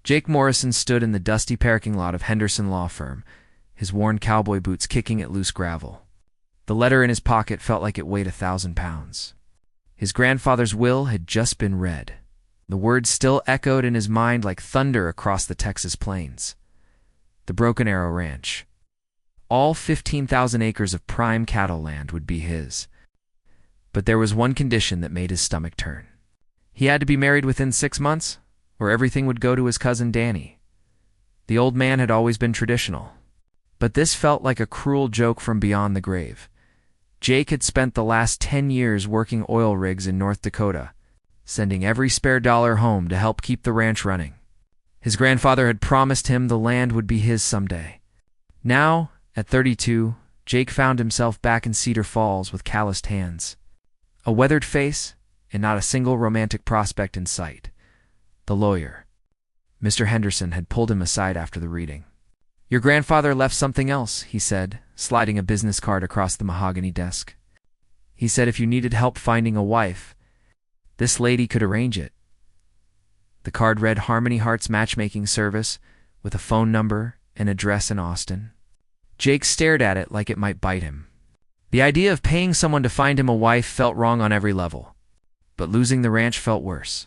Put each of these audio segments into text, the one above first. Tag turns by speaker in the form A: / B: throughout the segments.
A: Jake Morrison stood in the dusty parking lot of Henderson Law Firm, his worn cowboy boots kicking at loose gravel. The letter in his pocket felt like it weighed 1,000 pounds. His grandfather's will had just been read. The words still echoed in his mind like thunder across the Texas plains. The Broken Arrow Ranch. All 15,000 acres of prime cattle land would be his. But there was one condition that made his stomach turn. He had to be married within 6 months, or everything would go to his cousin Danny. The old man had always been traditional. But this felt like a cruel joke from beyond the grave. Jake had spent the last 10 years working oil rigs in North Dakota, sending every spare dollar home to help keep the ranch running. His grandfather had promised him the land would be his someday. Now, at 32, Jake found himself back in Cedar Falls with calloused hands, a weathered face, and not a single romantic prospect in sight. The lawyer, Mr. Henderson, had pulled him aside after the reading. "Your grandfather left something else," he said, sliding a business card across the mahogany desk. "He said if you needed help finding a wife, this lady could arrange it." The card read Harmony Heart's matchmaking service, with a phone number and address in Austin. Jake stared at it like it might bite him. The idea of paying someone to find him a wife felt wrong on every level, but losing the ranch felt worse.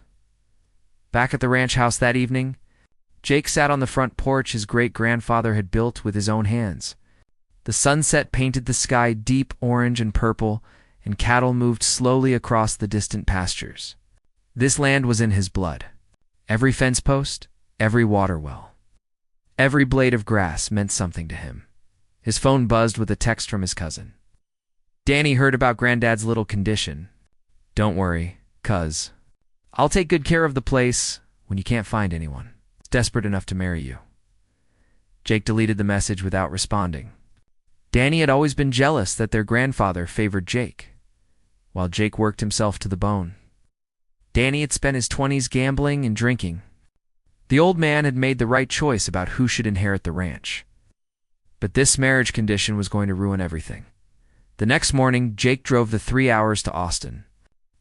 A: Back at the ranch house that evening, Jake sat on the front porch his great-grandfather had built with his own hands. The sunset painted the sky deep orange and purple, and cattle moved slowly across the distant pastures. This land was in his blood. Every fence post, every water well, every blade of grass meant something to him. His phone buzzed with a text from his cousin. "Danny heard about Granddad's little condition. Don't worry, cuz. I'll take good care of the place when you can't find anyone. It's desperate enough to marry you." Jake deleted the message without responding. Danny had always been jealous that their grandfather favored Jake, while Jake worked himself to the bone. Danny had spent his 20s gambling and drinking. The old man had made the right choice about who should inherit the ranch. But this marriage condition was going to ruin everything. The next morning, Jake drove the 3 hours to Austin.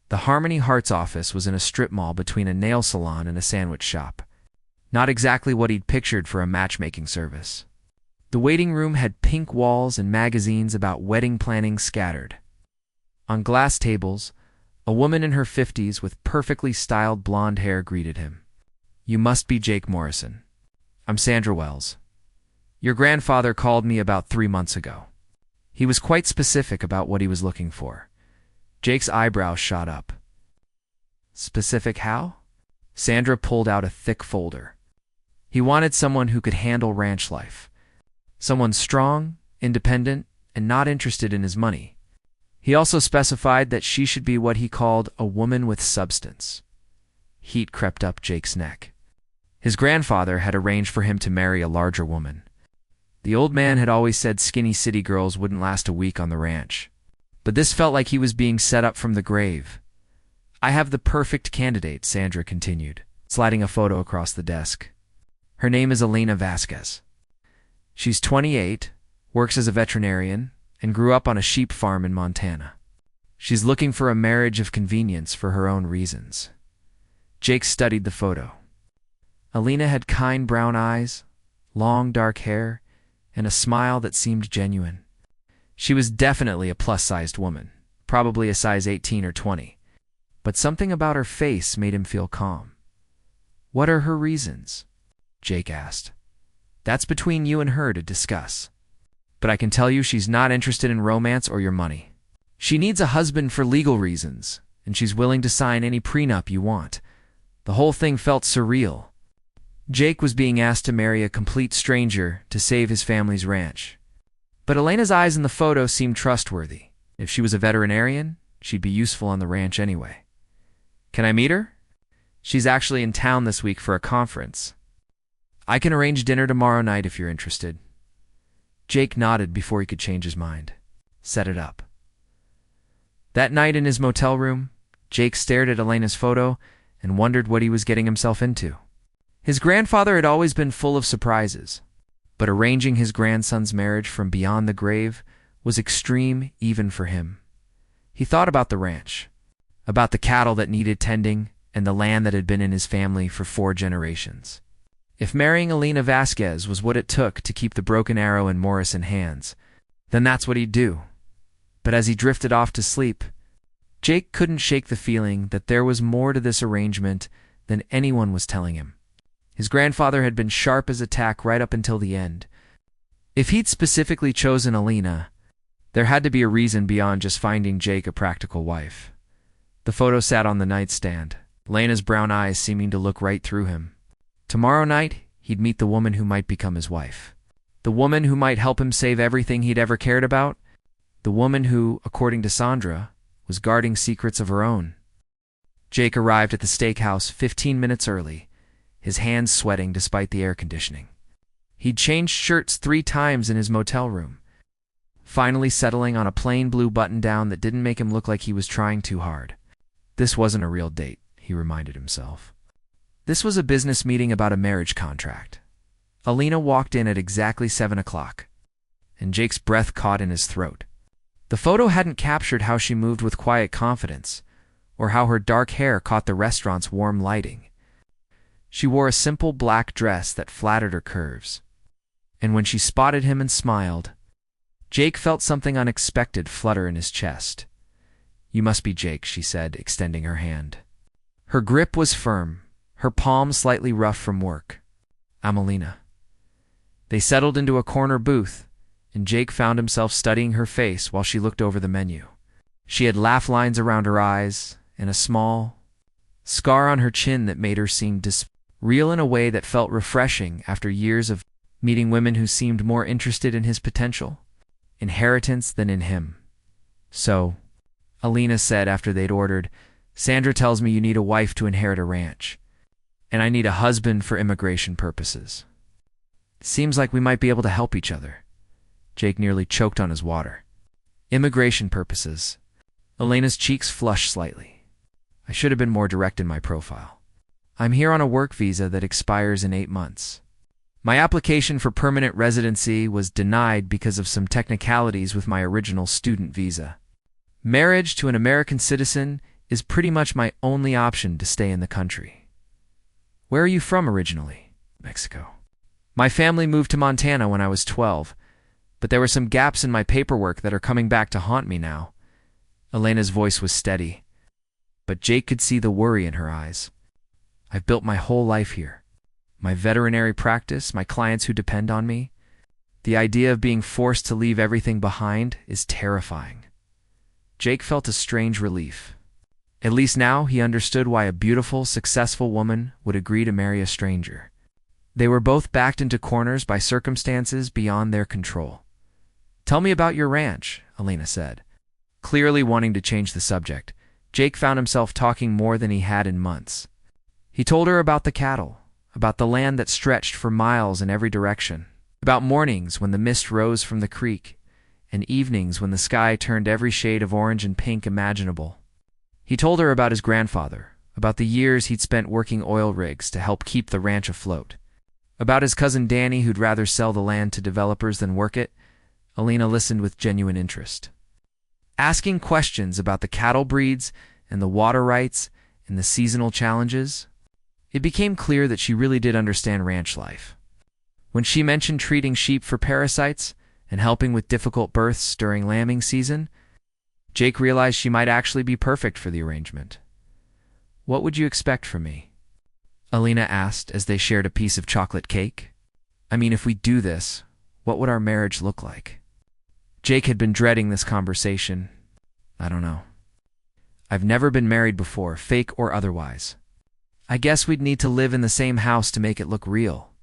A: The Harmony Hearts office was in a strip mall between a nail salon and a sandwich shop. Not exactly what he'd pictured for a matchmaking service. The waiting room had pink walls and magazines about wedding planning scattered. On glass tables, a woman in her 50s with perfectly styled blonde hair greeted him. "You must be Jake Morrison. I'm Sandra Wells. Your grandfather called me about 3 months ago." He was quite specific about what he was looking for. Jake's eyebrows shot up. "Specific how?" Sandra pulled out a thick folder. He wanted someone who could handle ranch life. Someone strong, independent, and not interested in his money. He also specified that she should be what he called a woman with substance. Heat crept up Jake's neck. His grandfather had arranged for him to marry a larger woman. The old man had always said skinny city girls wouldn't last a week on the ranch. But this felt like he was being set up from the grave. "I have the perfect candidate," Sandra continued, sliding a photo across the desk. "Her name is Elena Vasquez. She's 28, works as a veterinarian, and grew up on a sheep farm in Montana. She's looking for a marriage of convenience for her own reasons." Jake studied the photo. Elena had kind brown eyes, long dark hair, and a smile that seemed genuine. She was definitely a plus-sized woman, probably a size 18 or 20. But something about her face made him feel calm. "What are her reasons?" Jake asked. "That's between you and her to discuss. But I can tell you she's not interested in romance or your money. She needs a husband for legal reasons, and she's willing to sign any prenup you want." The whole thing felt surreal. Jake was being asked to marry a complete stranger to save his family's ranch. But Elena's eyes in the photo seemed trustworthy. If she was a veterinarian, she'd be useful on the ranch anyway. "Can I meet her?" "She's actually in town this week for a conference. I can arrange dinner tomorrow night if you're interested." Jake nodded before he could change his mind. "Set it up." That night in his motel room, Jake stared at Elena's photo and wondered what he was getting himself into. His grandfather had always been full of surprises, but arranging his grandson's marriage from beyond the grave was extreme even for him. He thought about the ranch, about the cattle that needed tending, and the land that had been in his family for 4 generations. If marrying Alina Vasquez was what it took to keep the broken arrow in Morrison hands, then that's what he'd do. But as he drifted off to sleep, Jake couldn't shake the feeling that there was more to this arrangement than anyone was telling him. His grandfather had been sharp as a tack right up until the end. If he'd specifically chosen Alina, there had to be a reason beyond just finding Jake a practical wife. The photo sat on the nightstand, Lena's brown eyes seeming to look right through him. Tomorrow night, he'd meet the woman who might become his wife. The woman who might help him save everything he'd ever cared about. The woman who, according to Sandra, was guarding secrets of her own. Jake arrived at the steakhouse 15 minutes early, his hands sweating despite the air conditioning. He'd changed shirts 3 times in his motel room, finally settling on a plain blue button-down that didn't make him look like he was trying too hard. This wasn't a real date, he reminded himself. This was a business meeting about a marriage contract. Alina walked in at exactly 7 o'clock, and Jake's breath caught in his throat. The photo hadn't captured how she moved with quiet confidence, or how her dark hair caught the restaurant's warm lighting. She wore a simple black dress that flattered her curves, and when she spotted him and smiled, Jake felt something unexpected flutter in his chest. "You must be Jake," she said, extending her hand. Her grip was firm, her palm slightly rough from work. "I'm Alina." They settled into a corner booth, and Jake found himself studying her face while she looked over the menu. She had laugh lines around her eyes and a small scar on her chin that made her seem real in a way that felt refreshing after years of meeting women who seemed more interested in his potential, inheritance than in him. "So," Alina said after they'd ordered, "Sandra tells me you need a wife to inherit a ranch, and I need a husband for immigration purposes. Seems like we might be able to help each other." Jake nearly choked on his water. "Immigration purposes." Alina's cheeks flushed slightly. "I should have been more direct in my profile. I'm here on a work visa that expires in 8 months. My application for permanent residency was denied because of some technicalities with my original student visa. Marriage to an American citizen is pretty much my only option to stay in the country." "Where are you from originally?" "Mexico. My family moved to Montana when I was 12, but there were some gaps in my paperwork that are coming back to haunt me now." Alina's voice was steady, but Jake could see the worry in her eyes. "I've built my whole life here. My veterinary practice, my clients who depend on me. The idea of being forced to leave everything behind is terrifying." Jake felt a strange relief. At least now he understood why a beautiful, successful woman would agree to marry a stranger. They were both backed into corners by circumstances beyond their control. "Tell me about your ranch," Alina said. Clearly wanting to change the subject, Jake found himself talking more than he had in months. He told her about the cattle, about the land that stretched for miles in every direction, about mornings when the mist rose from the creek, and evenings when the sky turned every shade of orange and pink imaginable. He told her about his grandfather, about the years he'd spent working oil rigs to help keep the ranch afloat, about his cousin Danny who'd rather sell the land to developers than work it. Alina listened with genuine interest, asking questions about the cattle breeds and the water rights and the seasonal challenges. It became clear that she really did understand ranch life. When she mentioned treating sheep for parasites and helping with difficult births during lambing season, Jake realized she might actually be perfect for the arrangement. "What would you expect from me?" Alina asked as they shared a piece of chocolate cake. "I mean, if we do this, what would our marriage look like?" Jake had been dreading this conversation. "I don't know. I've never been married before, fake or otherwise. I guess we'd need to live in the same house to make it look real.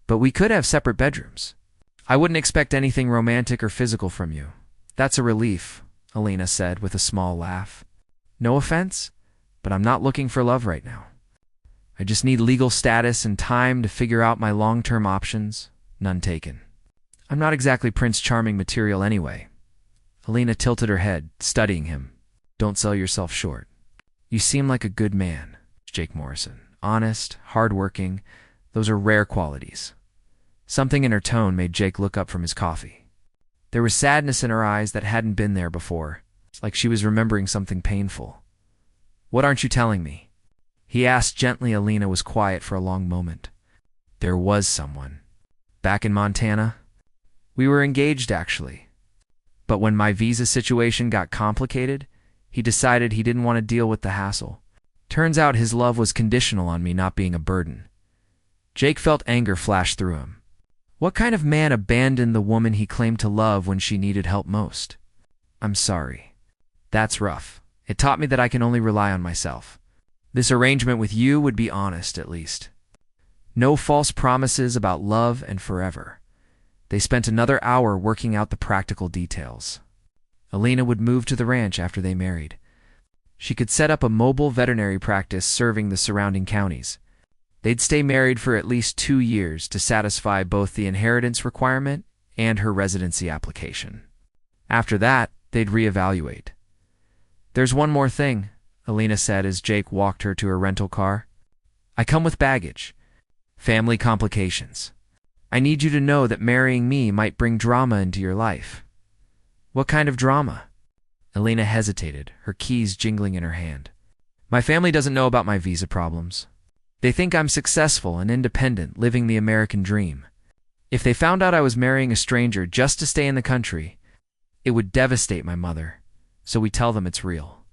A: But we could have separate bedrooms. I wouldn't expect anything romantic or physical from you." "That's a relief," Alina said with a small laugh. "No offense, but I'm not looking for love right now. I just need legal status and time to figure out my long-term options. None taken. I'm not exactly Prince Charming material anyway." Alina tilted her head, studying him. "Don't sell yourself short. You seem like a good man, Jake Morrison. Honest, hardworking, those are rare qualities." Something in her tone made Jake look up from his coffee. There was sadness in her eyes that hadn't been there before, like she was remembering something painful. "What aren't you telling me?" he asked gently. Alina was quiet for a long moment. There was someone. Back in Montana, we were engaged actually. But when my visa situation got complicated, he decided he didn't want to deal with the hassle. Turns out his love was conditional on me not being a burden. Jake felt anger flash through him. What kind of man abandoned the woman he claimed to love when she needed help most? I'm sorry. That's rough. It taught me that I can only rely on myself. This arrangement with you would be honest, at least. No false promises about love and forever. They spent another hour working out the practical details. Alina would move to the ranch after they married. She could set up a mobile veterinary practice serving the surrounding counties. They'd stay married for at least 2 years to satisfy both the inheritance requirement and her residency application. After that, they'd reevaluate. There's one more thing, Alina said as Jake walked her to her rental car. I come with baggage. Family complications. I need you to know that marrying me might bring drama into your life. What kind of drama? Alina hesitated, her keys jingling in her hand. My family doesn't know about my visa problems. They think I'm successful and independent, living the American dream. If they found out I was marrying a stranger just to stay in the country, it would devastate my mother. So we tell them it's real.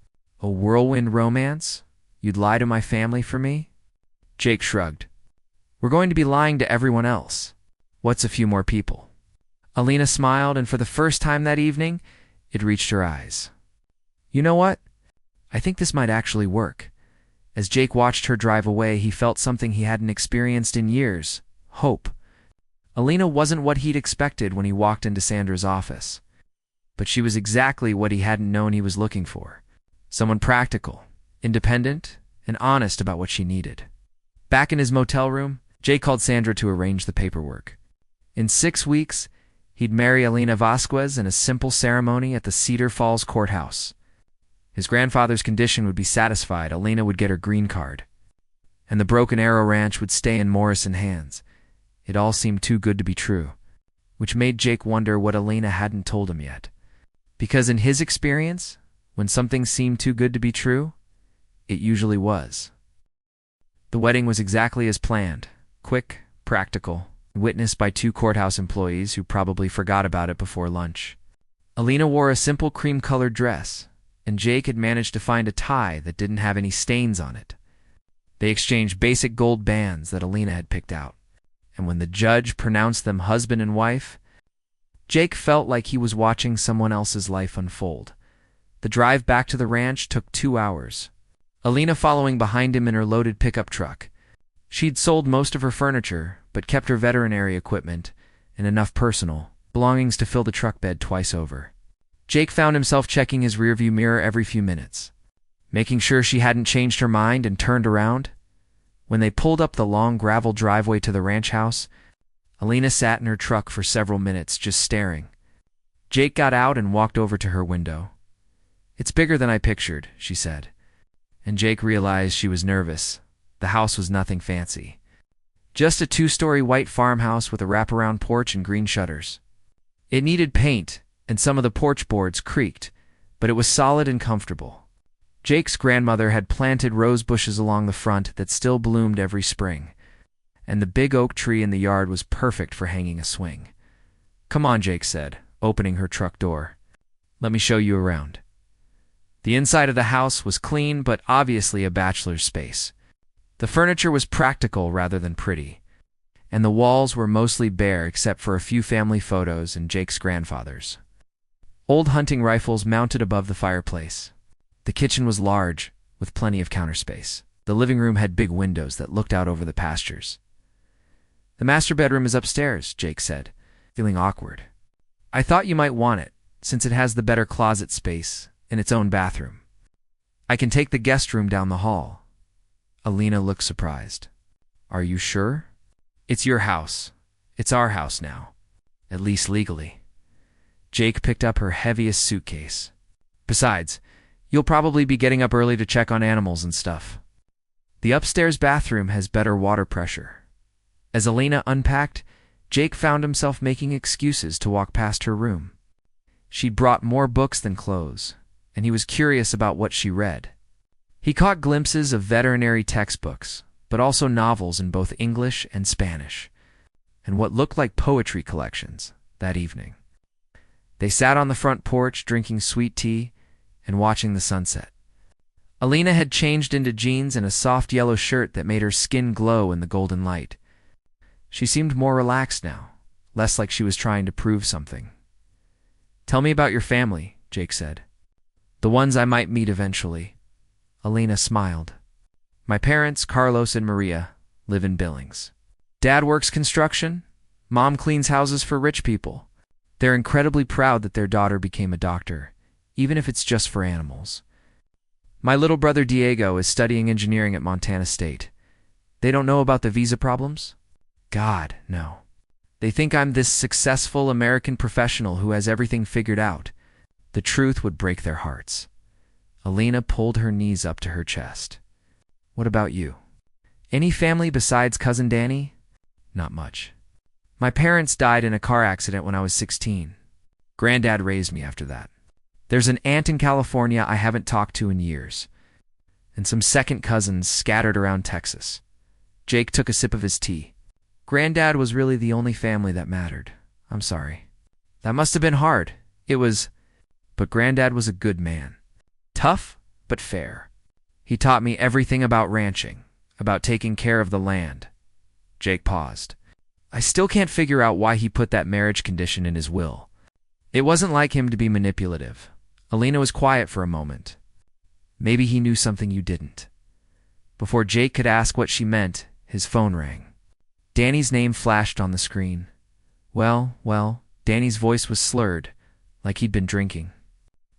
A: A whirlwind romance? You'd lie to my family for me? Jake shrugged. We're going to be lying to everyone else. What's a few more people? Alina smiled, and for the first time that evening, it reached her eyes. You know what? I think this might actually work. As Jake watched her drive away, he felt something he hadn't experienced in years: hope. Alina wasn't what he'd expected when he walked into Sandra's office. But she was exactly what he hadn't known he was looking for. Someone practical, independent, and honest about what she needed. Back in his motel room, Jake called Sandra to arrange the paperwork. In 6 weeks, he'd marry Alina Vasquez in a simple ceremony at the Cedar Falls courthouse. His grandfather's condition would be satisfied, Alina would get her green card, and the Broken Arrow Ranch would stay in Morrison hands. It all seemed too good to be true, which made Jake wonder what Alina hadn't told him yet. Because in his experience, when something seemed too good to be true, it usually was. The wedding was exactly as planned, quick, practical, witnessed by 2 courthouse employees who probably forgot about it before lunch. Alina wore a simple cream-colored dress, and Jake had managed to find a tie that didn't have any stains on it. They exchanged basic gold bands that Alina had picked out, and when the judge pronounced them husband and wife, Jake felt like he was watching someone else's life unfold. The drive back to the ranch took 2 hours, Alina following behind him in her loaded pickup truck. She'd sold most of her furniture, but kept her veterinary equipment and enough personal belongings to fill the truck bed twice over. Jake found himself checking his rearview mirror every few minutes, making sure she hadn't changed her mind and turned around. When they pulled up the long gravel driveway to the ranch house, Alina sat in her truck for several minutes, just staring. Jake got out and walked over to her window. It's bigger than I pictured, she said. And Jake realized she was nervous. The house was nothing fancy. Just a 2-story white farmhouse with a wraparound porch and green shutters. It needed paint, and some of the porch boards creaked, but it was solid and comfortable. Jake's grandmother had planted rose bushes along the front that still bloomed every spring, and the big oak tree in the yard was perfect for hanging a swing. Come on, Jake said, opening her truck door. Let me show you around. The inside of the house was clean, but obviously a bachelor's space. The furniture was practical rather than pretty, and the walls were mostly bare except for a few family photos and Jake's grandfather's. Old hunting rifles mounted above the fireplace. The kitchen was large, with plenty of counter space. The living room had big windows that looked out over the pastures. The master bedroom is upstairs, Jake said, feeling awkward. I thought you might want it, since it has the better closet space and its own bathroom. I can take the guest room down the hall. Alina looked surprised. Are you sure? It's your house. It's our house now. At least legally. Jake picked up her heaviest suitcase. Besides, you'll probably be getting up early to check on animals and stuff. The upstairs bathroom has better water pressure. As Alina unpacked, Jake found himself making excuses to walk past her room. She'd brought more books than clothes, and he was curious about what she read. He caught glimpses of veterinary textbooks, but also novels in both English and Spanish, and what looked like poetry collections that evening. They sat on the front porch drinking sweet tea and watching the sunset. Alina had changed into jeans and a soft yellow shirt that made her skin glow in the golden light. She seemed more relaxed now, less like she was trying to prove something. "Tell me about your family," Jake said. "The ones I might meet eventually." Alina smiled. "My parents, Carlos and Maria, live in Billings. Dad works construction. Mom cleans houses for rich people. They're incredibly proud that their daughter became a doctor, even if it's just for animals. My little brother Diego is studying engineering at Montana State. They don't know about the visa problems? God, no. They think I'm this successful American professional who has everything figured out. The truth would break their hearts." Alina pulled her knees up to her chest. "What about you? Any family besides Cousin Danny?" "Not much. My parents died in a car accident when I was 16. Granddad raised me after that. There's an aunt in California I haven't talked to in years, and some second cousins scattered around Texas." Jake took a sip of his tea. "Granddad was really the only family that mattered. I'm sorry. That must have been hard. It was, but Granddad was a good man. Tough, but fair. He taught me everything about ranching, about taking care of the land." Jake paused. "I still can't figure out why he put that marriage condition in his will. It wasn't like him to be manipulative." Alina was quiet for a moment. "Maybe he knew something you didn't." Before Jake could ask what she meant, his phone rang. Danny's name flashed on the screen. Well, Danny's voice was slurred, like he'd been drinking.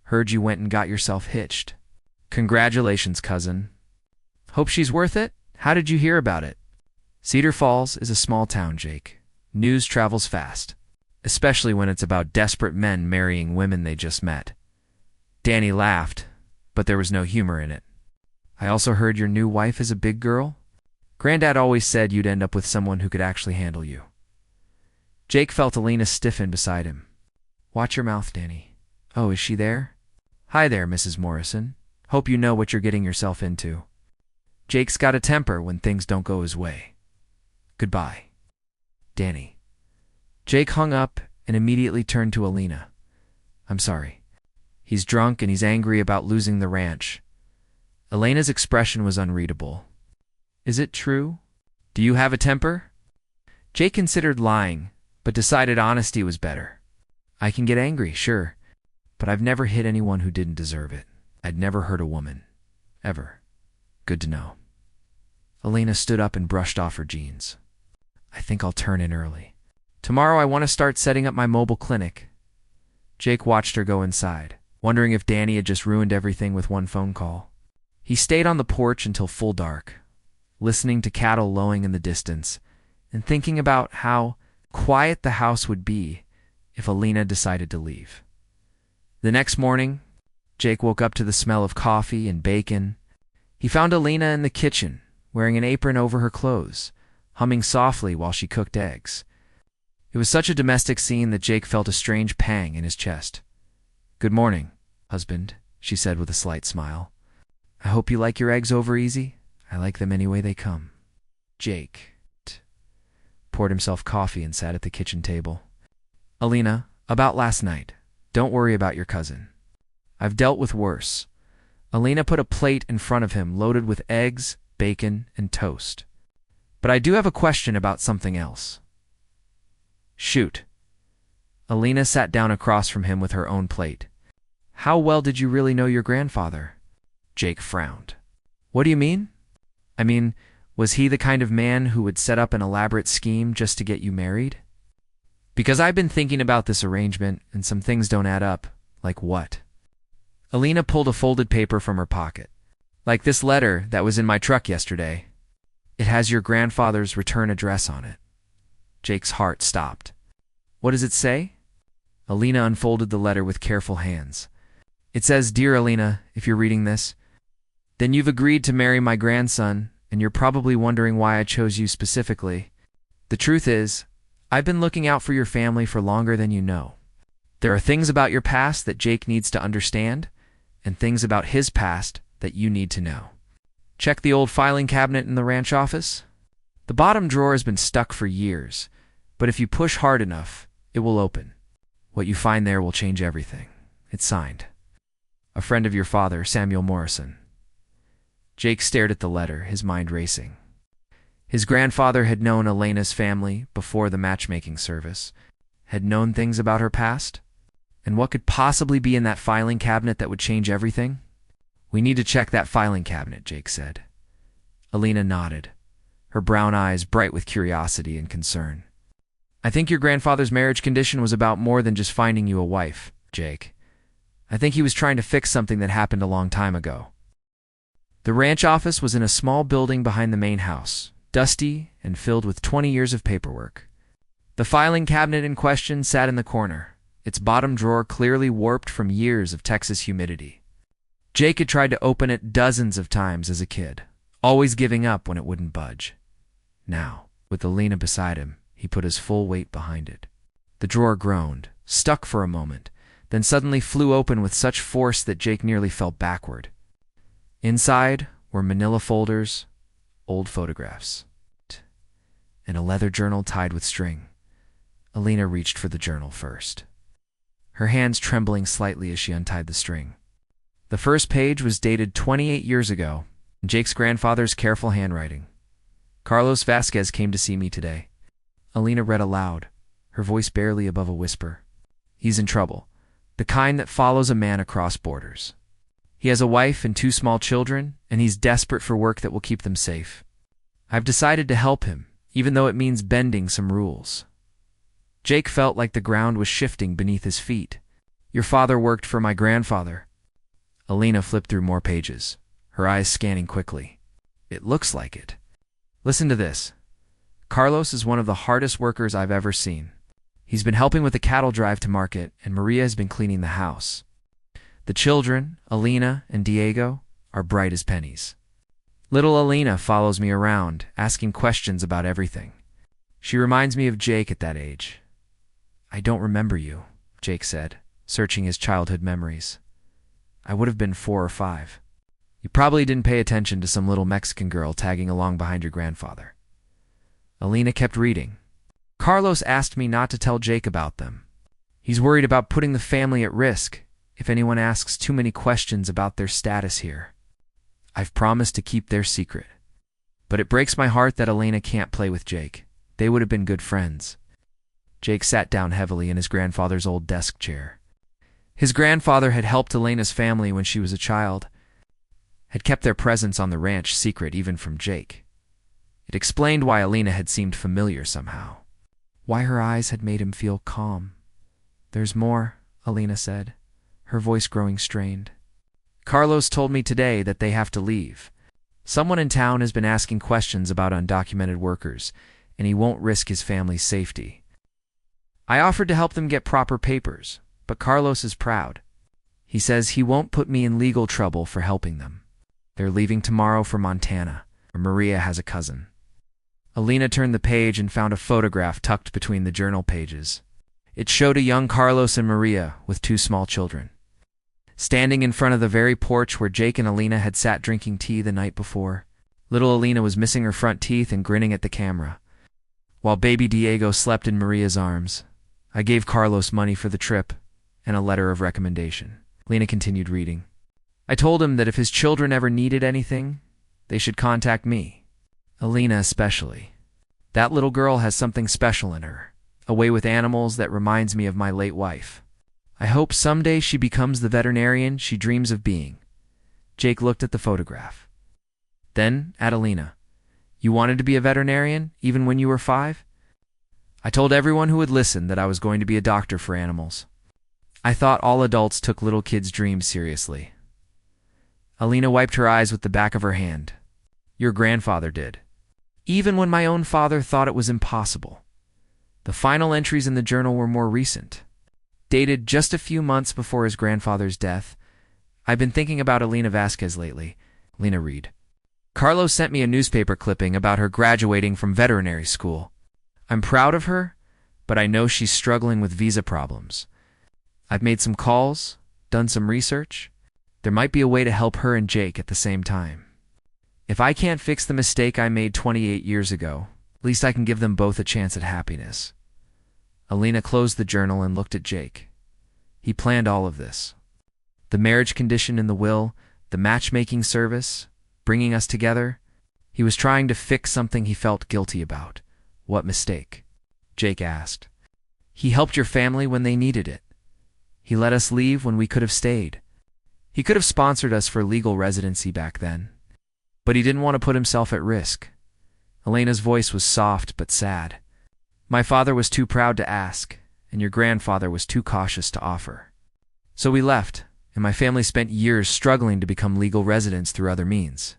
A: "Heard you went and got yourself hitched. Congratulations, cousin. Hope she's worth it? How did you hear about it?" "Cedar Falls is a small town, Jake. News travels fast, especially when it's about desperate men marrying women they just met." Danny laughed, but there was no humor in it. "I also heard your new wife is a big girl. Granddad always said you'd end up with someone who could actually handle you." Jake felt Alina stiffen beside him. "Watch your mouth, Danny. Oh, is she there? Hi there, Mrs. Morrison. Hope you know what you're getting yourself into." Jake's got a temper when things don't go his way. "Goodbye, Danny." Jake hung up and immediately turned to Alina. "I'm sorry. He's drunk and he's angry about losing the ranch." Elena's expression was unreadable. "Is it true? Do you have a temper?" Jake considered lying, but decided honesty was better. "I can get angry, sure, but I've never hit anyone who didn't deserve it. I'd never hurt a woman. Ever. Good to know." Alina stood up and brushed off her jeans. "I think I'll turn in early. Tomorrow I want to start setting up my mobile clinic." Jake watched her go inside, wondering if Danny had just ruined everything with one phone call. He stayed on the porch until full dark, listening to cattle lowing in the distance and thinking about how quiet the house would be if Alina decided to leave. The next morning, Jake woke up to the smell of coffee and bacon. He found Alina in the kitchen, wearing an apron over her clothes, humming softly while she cooked eggs. It was such a domestic scene that Jake felt a strange pang in his chest. "Good morning, husband," she said with a slight smile. "I hope you like your eggs over easy. I like them any way they come." Jake poured himself coffee and sat at the kitchen table. "Alina, about last night. Don't worry about your cousin. I've dealt with worse." Alina put a plate in front of him loaded with eggs, bacon, and toast. "But I do have a question about something else." "Shoot." Alina sat down across from him with her own plate. "How well did you really know your grandfather?" Jake frowned. "What do you mean?" "I mean, was he the kind of man who would set up an elaborate scheme just to get you married? Because I've been thinking about this arrangement, and some things don't add up." "Like what?" Alina pulled a folded paper from her pocket. "Like this letter that was in my truck yesterday. It has your grandfather's return address on it." Jake's heart stopped. "What does it say?" Alina unfolded the letter with careful hands. It says, "Dear Alina, if you're reading this, then you've agreed to marry my grandson, and you're probably wondering why I chose you specifically. The truth is, I've been looking out for your family for longer than you know. There are things about your past that Jake needs to understand, and things about his past that you need to know. Check the old filing cabinet in the ranch office. The bottom drawer has been stuck for years, but if you push hard enough, it will open. What you find there will change everything. It's signed. A friend of your father, Samuel Morrison. Jake stared at the letter, his mind racing. His grandfather had known Elena's family before the matchmaking service, had known things about her past. And what could possibly be in that filing cabinet that would change everything? We need to check that filing cabinet, Jake said. Elena nodded, her brown eyes bright with curiosity and concern. I think your grandfather's marriage condition was about more than just finding you a wife, Jake. I think he was trying to fix something that happened a long time ago. The ranch office was in a small building behind the main house, dusty and filled with 20 years of paperwork. The filing cabinet in question sat in the corner, its bottom drawer clearly warped from years of Texas humidity. Jake had tried to open it dozens of times as a kid, always giving up when it wouldn't budge. Now, with Elena beside him, he put his full weight behind it. The drawer groaned, stuck for a moment, then suddenly flew open with such force that Jake nearly fell backward. Inside were manila folders, old photographs, and a leather journal tied with string. Elena reached for the journal first, her hands trembling slightly as she untied the string. The first page was dated 28 years ago, in Jake's grandfather's careful handwriting. Carlos Vasquez came to see me today. Elena read aloud, her voice barely above a whisper. He's in trouble, the kind that follows a man across borders. He has a wife and 2 small children, and he's desperate for work that will keep them safe. I've decided to help him, even though it means bending some rules. Jake felt like the ground was shifting beneath his feet. Your father worked for my grandfather. Elena flipped through more pages, her eyes scanning quickly. It looks like it. Listen to this. Carlos is one of the hardest workers I've ever seen. He's been helping with the cattle drive to market, and Maria has been cleaning the house. The children, Elena and Diego, are bright as pennies. Little Elena follows me around, asking questions about everything. She reminds me of Jake at that age. I don't remember you, Jake said, searching his childhood memories. I would have been 4 or 5. You probably didn't pay attention to some little Mexican girl tagging along behind your grandfather. Elena kept reading. Carlos asked me not to tell Jake about them. He's worried about putting the family at risk if anyone asks too many questions about their status here. I've promised to keep their secret. But it breaks my heart that Elena can't play with Jake. They would have been good friends. Jake sat down heavily in his grandfather's old desk chair. His grandfather had helped Elena's family when she was a child, had kept their presence on the ranch secret even from Jake. It explained why Elena had seemed familiar somehow, why her eyes had made him feel calm. There's more, Elena said, her voice growing strained. Carlos told me today that they have to leave. Someone in town has been asking questions about undocumented workers, and he won't risk his family's safety. I offered to help them get proper papers, but Carlos is proud. He says he won't put me in legal trouble for helping them. They're leaving tomorrow for Montana, where Maria has a cousin. Elena turned the page and found a photograph tucked between the journal pages. It showed a young Carlos and Maria with 2 small children, standing in front of the very porch where Jake and Elena had sat drinking tea the night before. Little Elena was missing her front teeth and grinning at the camera, while baby Diego slept in Maria's arms. I gave Carlos money for the trip and a letter of recommendation. Lena continued reading. I told him that if his children ever needed anything, they should contact me. Elena especially. That little girl has something special in her, a way with animals that reminds me of my late wife. I hope someday she becomes the veterinarian she dreams of being. Jake looked at the photograph. Then at Elena. You wanted to be a veterinarian, even when you were 5? I told everyone who would listen that I was going to be a doctor for animals. I thought all adults took little kids' dreams seriously. Elena wiped her eyes with the back of her hand. Your grandfather did. Even when my own father thought it was impossible. The final entries in the journal were more recent, dated just a few months before his grandfather's death. I've been thinking about Elena Vasquez lately. Lena read. Carlos sent me a newspaper clipping about her graduating from veterinary school. I'm proud of her, but I know she's struggling with visa problems. I've made some calls, done some research. There might be a way to help her and Jake at the same time. If I can't fix the mistake I made 28 years ago, at least I can give them both a chance at happiness. Alina closed the journal and looked at Jake. He planned all of this. The marriage condition in the will, the matchmaking service, bringing us together. He was trying to fix something he felt guilty about. What mistake? Jake asked. He helped your family when they needed it. He let us leave when we could have stayed. He could have sponsored us for legal residency back then. But he didn't want to put himself at risk. Elena's voice was soft but sad. My father was too proud to ask, and your grandfather was too cautious to offer. So we left, and my family spent years struggling to become legal residents through other means.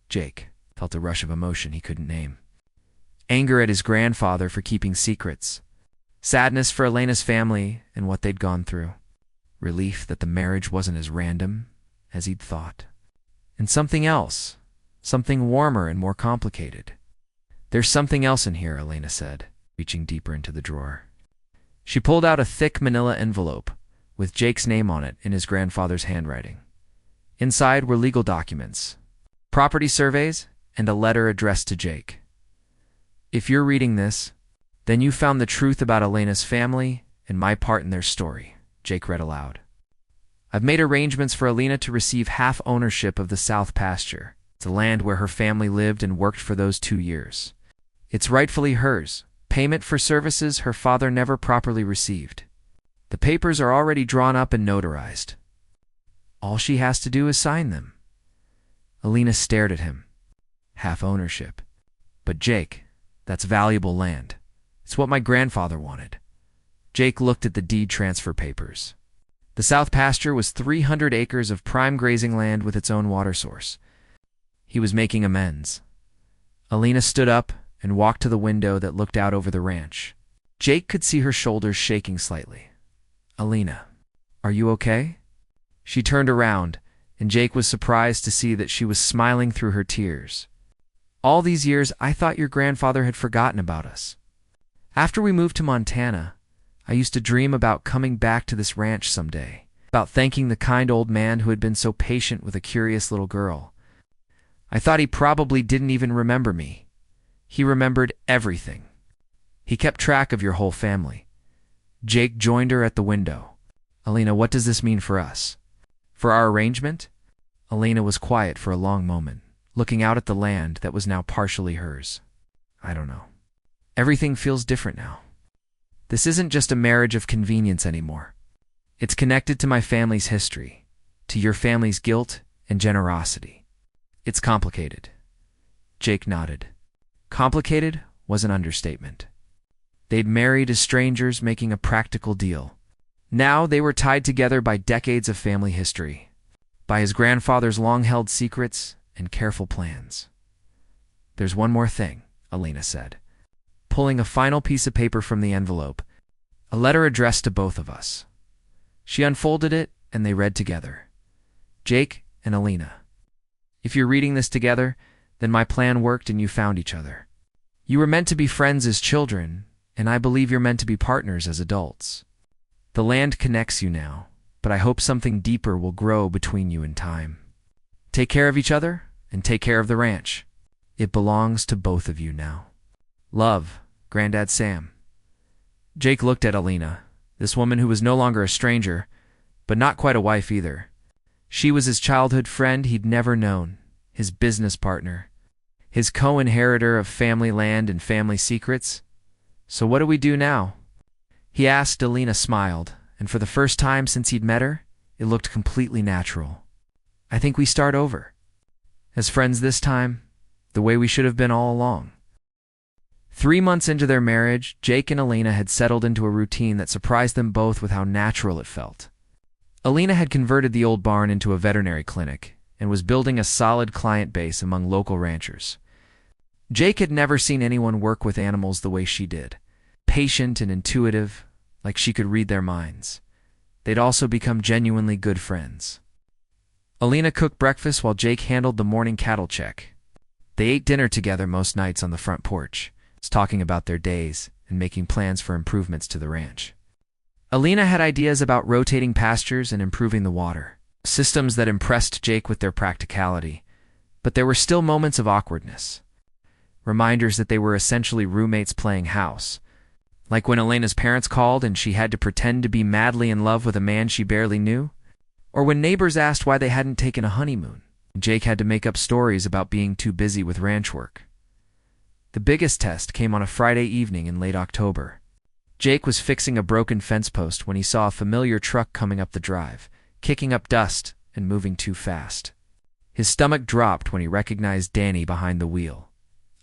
A: Jake felt a rush of emotion he couldn't name. Anger at his grandfather for keeping secrets. Sadness for Elena's family and what they'd gone through. Relief that the marriage wasn't as random as he'd thought. And something else, something warmer and more complicated. There's something else in here, Elena said, reaching deeper into the drawer. She pulled out a thick manila envelope with Jake's name on it in his grandfather's handwriting. Inside were legal documents, property surveys, and a letter addressed to Jake. If you're reading this, then you found the truth about Elena's family and my part in their story, Jake read aloud. I've made arrangements for Elena to receive half ownership of the South Pasture, the land where her family lived and worked for those 2 years. It's rightfully hers, payment for services her father never properly received. The papers are already drawn up and notarized. All she has to do is sign them. Elena stared at him. Half ownership. But Jake, that's valuable land. It's what my grandfather wanted. Jake looked at the deed transfer papers. The South Pasture was 300 acres of prime grazing land with its own water source. He was making amends. Elena stood up and walked to the window that looked out over the ranch. Jake could see her shoulders shaking slightly. Elena, are you okay? She turned around, and Jake was surprised to see that she was smiling through her tears. All these years, I thought your grandfather had forgotten about us. After we moved to Montana, I used to dream about coming back to this ranch someday, about thanking the kind old man who had been so patient with a curious little girl. I thought he probably didn't even remember me. He remembered everything. He kept track of your whole family. Jake joined her at the window. Elena, what does this mean for us? For our arrangement? Elena was quiet for a long moment, looking out at the land that was now partially hers. I don't know. Everything feels different now. This isn't just a marriage of convenience anymore. It's connected to my family's history, to your family's guilt and generosity. It's complicated. Jake nodded. Complicated was an understatement. They'd married as strangers, making a practical deal. Now they were tied together by decades of family history, by his grandfather's long-held secrets and careful plans. There's one more thing, Elena said, pulling a final piece of paper from the envelope, a letter addressed to both of us. She unfolded it, and they read together. Jake and Elena. If you're reading this together, then my plan worked and you found each other. You were meant to be friends as children, and I believe you're meant to be partners as adults. The land connects you now, but I hope something deeper will grow between you in time. Take care of each other, and take care of the ranch. It belongs to both of you now. Love, Granddad Sam. Jake looked at Elena, this woman who was no longer a stranger, but not quite a wife either. She was his childhood friend he'd never known, his business partner, his co-inheritor of family land and family secrets. So what do we do now? He asked. Elena smiled, and for the first time since he'd met her, it looked completely natural. I think we start over. As friends this time, the way we should have been all along. 3 months into their marriage, Jake and Elena had settled into a routine that surprised them both with how natural it felt. Elena had converted the old barn into a veterinary clinic and was building a solid client base among local ranchers. Jake had never seen anyone work with animals the way she did, patient and intuitive, like she could read their minds. They'd also become genuinely good friends. Elena cooked breakfast while Jake handled the morning cattle check. They ate dinner together most nights on the front porch, talking about their days and making plans for improvements to the ranch. Elena had ideas about rotating pastures and improving the water, systems that impressed Jake with their practicality, But there were still moments of awkwardness. Reminders that they were essentially roommates playing house. Like when Elena's parents called and she had to pretend to be madly in love with a man she barely knew. Or when neighbors asked why they hadn't taken a honeymoon. Jake had to make up stories about being too busy with ranch work. The biggest test came on a Friday evening in late October. Jake was fixing a broken fence post when he saw a familiar truck coming up the drive, kicking up dust and moving too fast. His stomach dropped when he recognized Danny behind the wheel.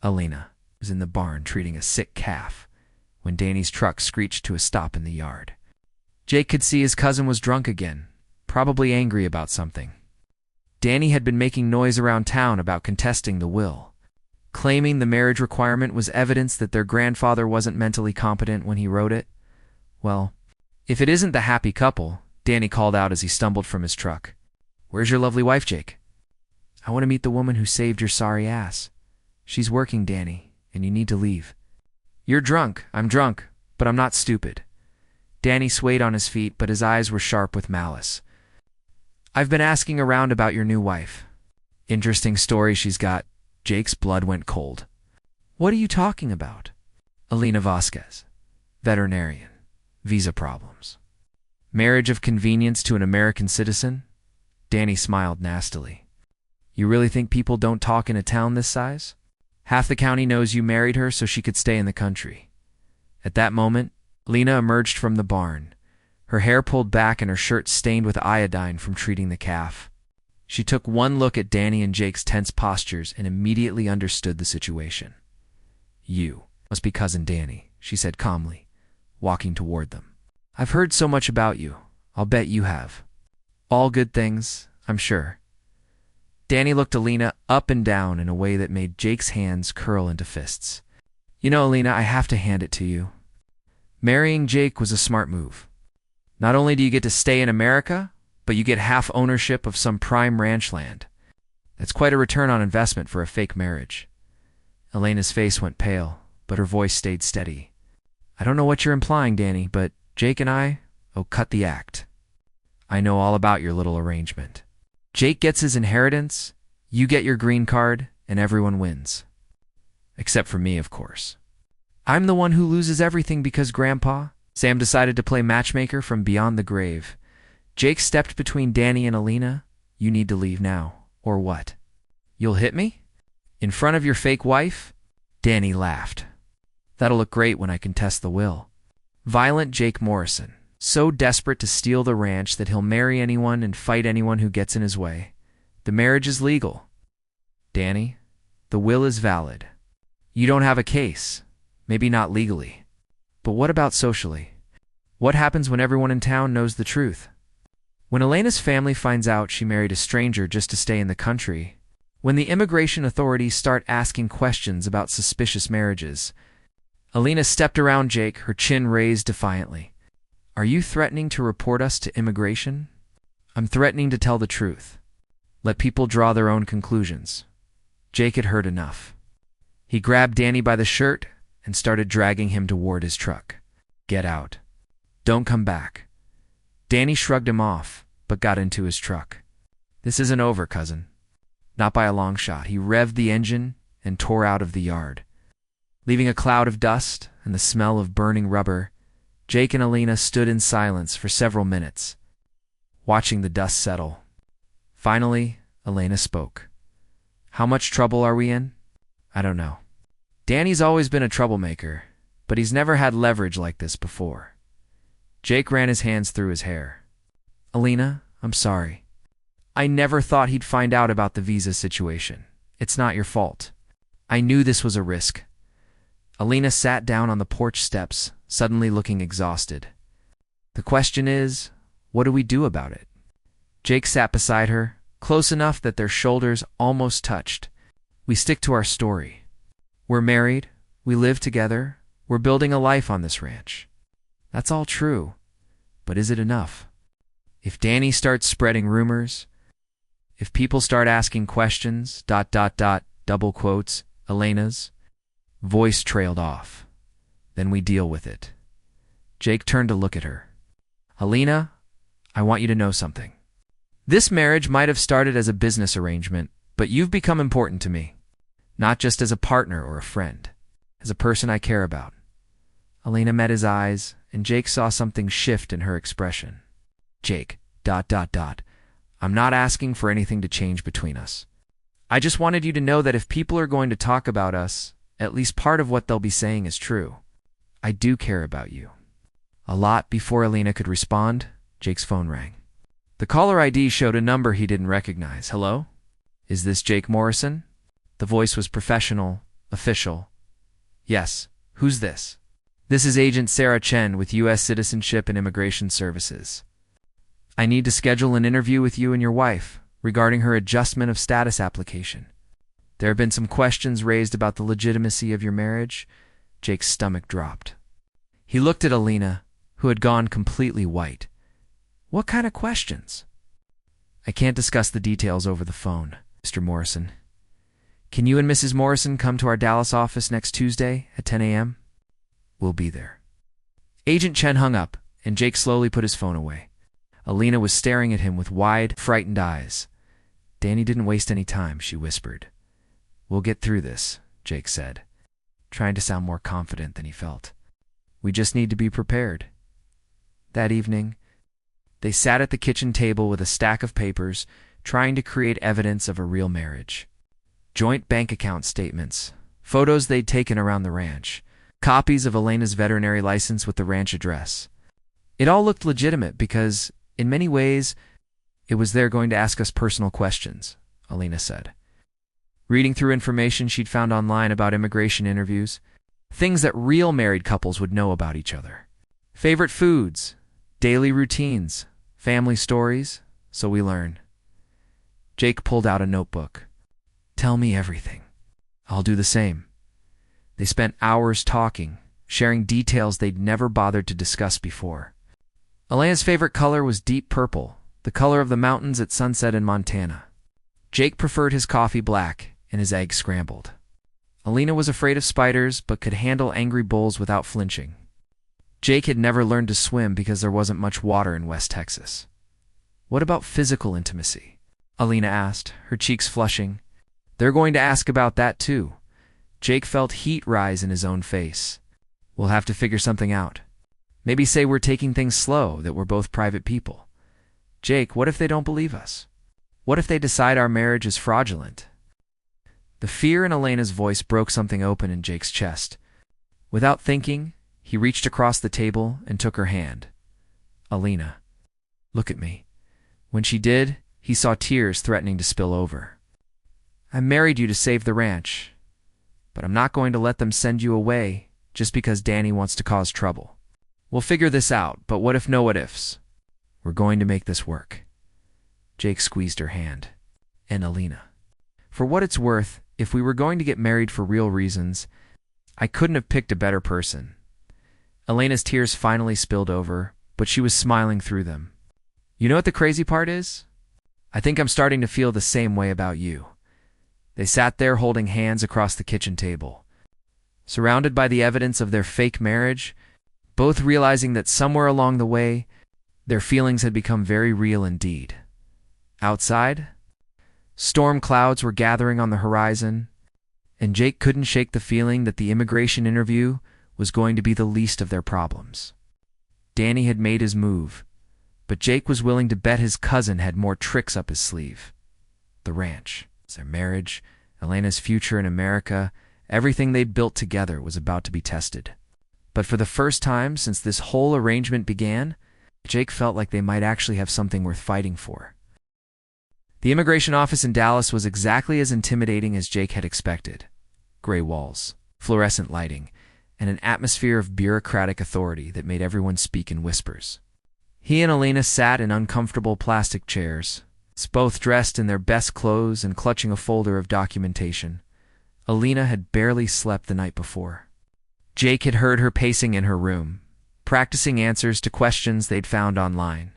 A: Elena was in the barn treating a sick calf when Danny's truck screeched to a stop in the yard. Jake could see his cousin was drunk again, probably angry about something. Danny had been making noise around town about contesting the will, claiming the marriage requirement was evidence that their grandfather wasn't mentally competent when he wrote it. Well, if it isn't the happy couple, Danny called out as he stumbled from his truck. "Where's your lovely wife, Jake?" "I want to meet the woman who saved your sorry ass. She's working, Danny, and you need to leave." "You're drunk. I'm drunk, but I'm not stupid." Danny swayed on his feet, but his eyes were sharp with malice. "I've been asking around about your new wife. Interesting story she's got." Jake's blood went cold. "What are you talking about?" "Elena Vasquez. Veterinarian. Visa problems. Marriage of convenience to an American citizen?" Danny smiled nastily. "You really think people don't talk in a town this size? Half the county knows you married her so she could stay in the country." At that moment, Lena emerged from the barn, her hair pulled back and her shirt stained with iodine from treating the calf. She took one look at Danny and Jake's tense postures and immediately understood the situation. "You must be Cousin Danny," she said calmly, walking toward them. "I've heard so much about you. I'll bet you have. All good things, I'm sure." Danny looked Elena up and down in a way that made Jake's hands curl into fists. "You know, Elena, I have to hand it to you. Marrying Jake was a smart move. Not only do you get to stay in America, but you get half ownership of some prime ranch land. That's quite a return on investment for a fake marriage." Elena's face went pale, but her voice stayed steady. "I don't know what you're implying, Danny, but Jake and cut the act. I know all about your little arrangement. Jake gets his inheritance, you get your green card, and everyone wins. Except for me, of course. I'm the one who loses everything because Grandpa, Sam, decided to play matchmaker from beyond the grave. Jake stepped between Danny and Elena. You need to leave now, or what? You'll hit me? In front of your fake wife?" Danny laughed. "That'll look great when I contest the will. Violent Jake Morrison, so desperate to steal the ranch that he'll marry anyone and fight anyone who gets in his way. The marriage is legal. Danny, the will is valid. You don't have a case, maybe not legally. But what about socially? What happens when everyone in town knows the truth? When Elena's family finds out she married a stranger just to stay in the country, when the immigration authorities start asking questions about suspicious marriages." Elena stepped around Jake, her chin raised defiantly. "Are you threatening to report us to immigration?" "I'm threatening to tell the truth. Let people draw their own conclusions." Jake had heard enough. He grabbed Danny by the shirt and started dragging him toward his truck. "Get out. Don't come back." Danny shrugged him off, but got into his truck. "This isn't over, cousin." Not by a long shot. He revved the engine and tore out of the yard. Leaving a cloud of dust and the smell of burning rubber, Jake and Elena stood in silence for several minutes, watching the dust settle. Finally, Elena spoke. "How much trouble are we in?" "I don't know. Danny's always been a troublemaker, but he's never had leverage like this before." Jake ran his hands through his hair. "Elena, I'm sorry. I never thought he'd find out about the visa situation. It's not your fault. I knew this was a risk." Elena sat down on the porch steps, suddenly looking exhausted. "The question is, what do we do about it?" Jake sat beside her, close enough that their shoulders almost touched. "We stick to our story. We're married, we live together, we're building a life on this ranch. That's all true, but is it enough? If Danny starts spreading rumors, if people start asking questions, ... double quotes, Elena's voice trailed off. Then we deal with it." Jake turned to look at her. "Elena, I want you to know something. This marriage might have started as a business arrangement, But you've become important to me, not just as a partner or a friend, as a person I care about. Elena met his eyes, and Jake saw something shift in her expression. Jake, ... I'm not asking for anything to change between us. I just wanted you to know that if people are going to talk about us, at least part of what they'll be saying is true. I do care about you. A lot. Before Elena could respond, Jake's phone rang. The caller ID showed a number he didn't recognize. Hello? Is this Jake Morrison? The voice was professional, official. Yes. Who's this? This is Agent Sarah Chen with U.S. Citizenship and Immigration Services. I need to schedule an interview with you and your wife regarding her adjustment of status application. There have been some questions raised about the legitimacy of your marriage. Jake's stomach dropped. He looked at Elena, who had gone completely white. What kind of questions? I can't discuss the details over the phone, Mr. Morrison. Can you and Mrs. Morrison come to our Dallas office next Tuesday at 10 a.m.? We'll be there. Agent Chen hung up, and Jake slowly put his phone away. Elena was staring at him with wide, frightened eyes. Danny didn't waste any time, she whispered. We'll get through this, Jake said, trying to sound more confident than he felt. We just need to be prepared. That evening, they sat at the kitchen table with a stack of papers, trying to create evidence of a real marriage. Joint bank account statements, photos they'd taken around the ranch, copies of Elena's veterinary license with the ranch address. It all looked legitimate because, in many ways, it was their going to ask us personal questions, Elena said. Reading through information she'd found online about immigration interviews, things that real married couples would know about each other. Favorite foods, daily routines, family stories, so we learn. Jake pulled out a notebook. Tell me everything. I'll do the same. They spent hours talking, sharing details they'd never bothered to discuss before. Elena's favorite color was deep purple, the color of the mountains at sunset in Montana. Jake preferred his coffee black and his eggs scrambled. Elena was afraid of spiders but could handle angry bulls without flinching. Jake had never learned to swim because there wasn't much water in West Texas. What about physical intimacy? Elena asked, her cheeks flushing. They're going to ask about that too. Jake felt heat rise in his own face. We'll have to figure something out. Maybe say we're taking things slow, that we're both private people. Jake, what if they don't believe us? What if they decide our marriage is fraudulent? The fear in Elena's voice broke something open in Jake's chest. Without thinking, he reached across the table and took her hand. Elena, look at me. When she did, he saw tears threatening to spill over. I married you to save the ranch, but I'm not going to let them send you away just because Danny wants to cause trouble. We'll figure this out, but what if no what ifs? We're going to make this work. Jake squeezed her hand. And Elena. For what it's worth, if we were going to get married for real reasons, I couldn't have picked a better person. Elena's tears finally spilled over, but she was smiling through them. You know what the crazy part is? I think I'm starting to feel the same way about you. They sat there holding hands across the kitchen table. Surrounded by the evidence of their fake marriage, both realizing that somewhere along the way, their feelings had become very real indeed. Outside, storm clouds were gathering on the horizon, and Jake couldn't shake the feeling that the immigration interview was going to be the least of their problems. Danny had made his move, but Jake was willing to bet his cousin had more tricks up his sleeve. The ranch, their marriage, Elena's future in America, everything they'd built together was about to be tested. But for the first time since this whole arrangement began, Jake felt like they might actually have something worth fighting for. The immigration office in Dallas was exactly as intimidating as Jake had expected. Gray walls, fluorescent lighting, and an atmosphere of bureaucratic authority that made everyone speak in whispers. He and Elena sat in uncomfortable plastic chairs, both dressed in their best clothes and clutching a folder of documentation. Elena had barely slept the night before. Jake had heard her pacing in her room, practicing answers to questions they'd found online.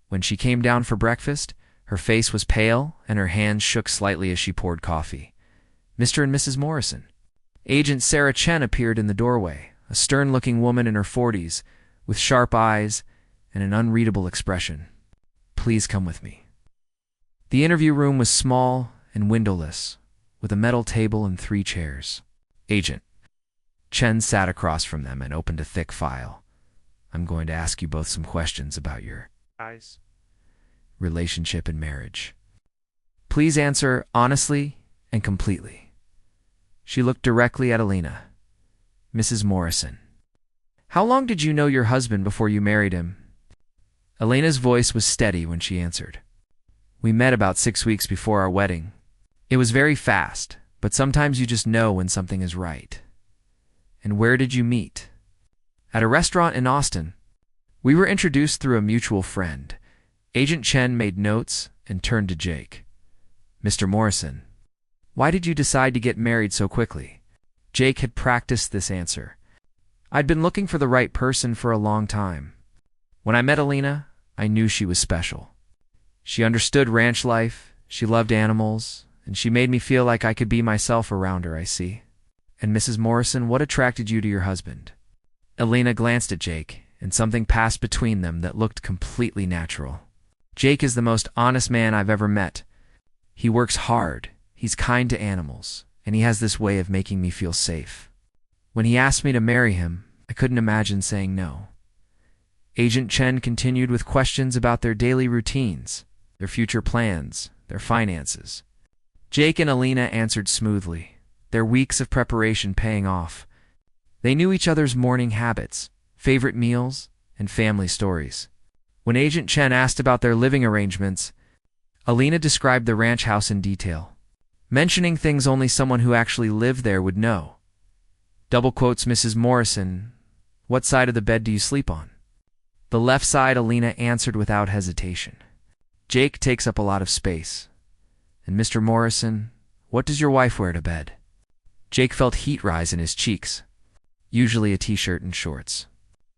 A: When she came down for breakfast, her face was pale and her hands shook slightly as she poured coffee. Mr. and Mrs. Morrison. Agent Sarah Chen appeared in the doorway, a stern-looking woman in her 40s, with sharp eyes and an unreadable expression. Please come with me. The interview room was small and windowless, with a metal table and 3 chairs. Agent Chen sat across from them and opened a thick file. I'm going to ask you both some questions about your eyes, relationship, and marriage. Please answer honestly and completely. She looked directly at Alina. Mrs. Morrison, how long did you know your husband before you married him? Alina's voice was steady when she answered. We met about 6 weeks before our wedding. It was very fast, but sometimes you just know when something is right. And where did you meet? At a restaurant in Austin. We were introduced through a mutual friend. Agent Chen made notes and turned to Jake. Mr. Morrison, why did you decide to get married so quickly? Jake had practiced this answer. I'd been looking for the right person for a long time. When I met Alina, I knew she was special. She understood ranch life, she loved animals, and she made me feel like I could be myself around her, I see. And Mrs. Morrison, what attracted you to your husband? Alina glanced at Jake, and something passed between them that looked completely natural. Jake is the most honest man I've ever met. He works hard, he's kind to animals, and he has this way of making me feel safe. When he asked me to marry him, I couldn't imagine saying no. Agent Chen continued with questions about their daily routines, their future plans, their finances. Jake and Alina answered smoothly, their weeks of preparation paying off. They knew each other's morning habits, favorite meals, and family stories. When Agent Chen asked about their living arrangements, Alina described the ranch house in detail, mentioning things only someone who actually lived there would know. Double quotes, Mrs. Morrison, what side of the bed do you sleep on? The left side, Alina answered without hesitation. Jake takes up a lot of space. And Mr. Morrison, what does your wife wear to bed? Jake felt heat rise in his cheeks. Usually a t-shirt and shorts.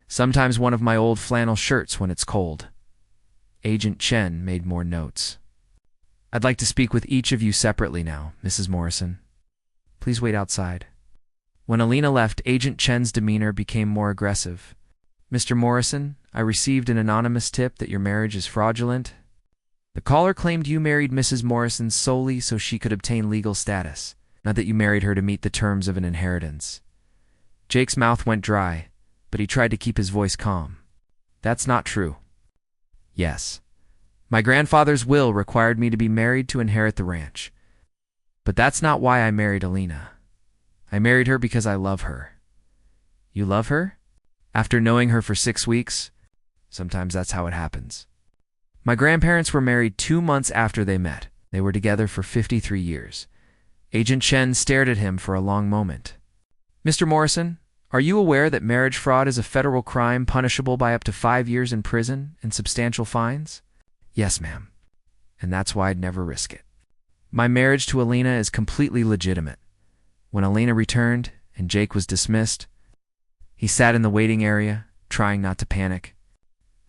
A: Sometimes one of my old flannel shirts when it's cold. Agent Chen made more notes. I'd like to speak with each of you separately now, Mrs. Morrison. Please wait outside. When Alina left, Agent Chen's demeanor became more aggressive. Mr. Morrison, I received an anonymous tip that your marriage is fraudulent. The caller claimed you married Mrs. Morrison solely so she could obtain legal status, not that you married her to meet the terms of an inheritance. Jake's mouth went dry, but he tried to keep his voice calm. That's not true. Yes. My grandfather's will required me to be married to inherit the ranch. But that's not why I married Alina. I married her because I love her. You love her? After knowing her for 6 weeks? Sometimes that's how it happens. My grandparents were married 2 months after they met. They were together for 53 years. Agent Chen stared at him for a long moment. Mr. Morrison, are you aware that marriage fraud is a federal crime punishable by up to 5 years in prison and substantial fines? Yes, ma'am. And that's why I'd never risk it. My marriage to Alina is completely legitimate. When Alina returned and Jake was dismissed, he sat in the waiting area, trying not to panic.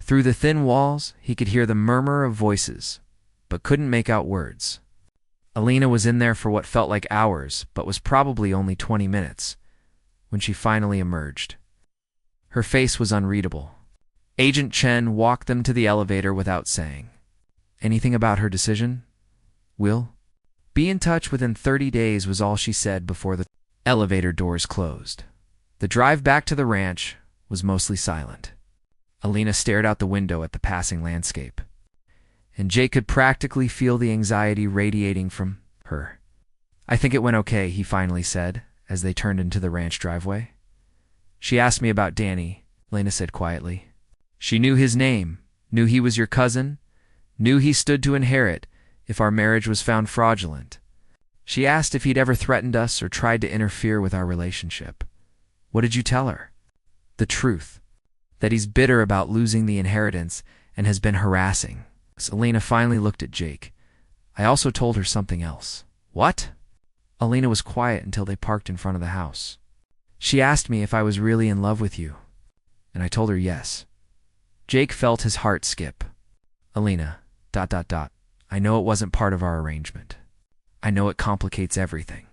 A: Through the thin walls, he could hear the murmur of voices, but couldn't make out words. Alina was in there for what felt like hours, but was probably only 20 minutes, when she finally emerged. Her face was unreadable. Agent Chen walked them to the elevator without saying anything about her decision. Will be in touch within 30 days was all she said before the elevator doors closed. The drive back to the ranch was mostly silent. Alina stared out the window at the passing landscape, and Jake could practically feel the anxiety radiating from her. I think it went okay, he finally said, as they turned into the ranch driveway. She asked me about Danny, Alina said quietly. She knew his name, knew he was your cousin, knew he stood to inherit if our marriage was found fraudulent. She asked if he'd ever threatened us or tried to interfere with our relationship. What did you tell her? The truth. That he's bitter about losing the inheritance and has been harassing. Alina finally looked at Jake. I also told her something else. What? Alina was quiet until they parked in front of the house. She asked me if I was really in love with you, and I told her yes. Jake felt his heart skip. Alina, ... I know it wasn't part of our arrangement. I know it complicates everything.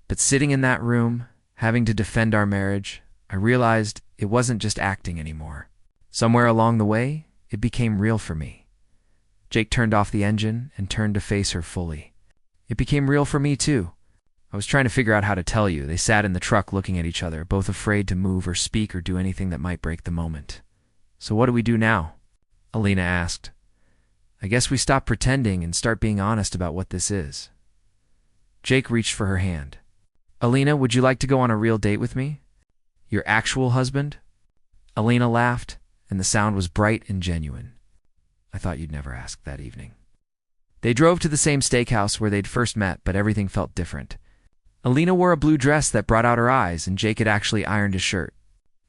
A: But sitting in that room, having to defend our marriage, I realized it wasn't just acting anymore. Somewhere along the way, it became real for me. Jake turned off the engine and turned to face her fully. It became real for me, too. I was trying to figure out how to tell you. They sat in the truck looking at each other, both afraid to move or speak or do anything that might break the moment. So what do we do now? Alina asked. I guess we stop pretending and start being honest about what this is. Jake reached for her hand. Alina, would you like to go on a real date with me? Your actual husband? Alina laughed, and the sound was bright and genuine. I thought you'd never ask that evening. They drove to the same steakhouse where they'd first met, but everything felt different. Alina wore a blue dress that brought out her eyes, and Jake had actually ironed his shirt.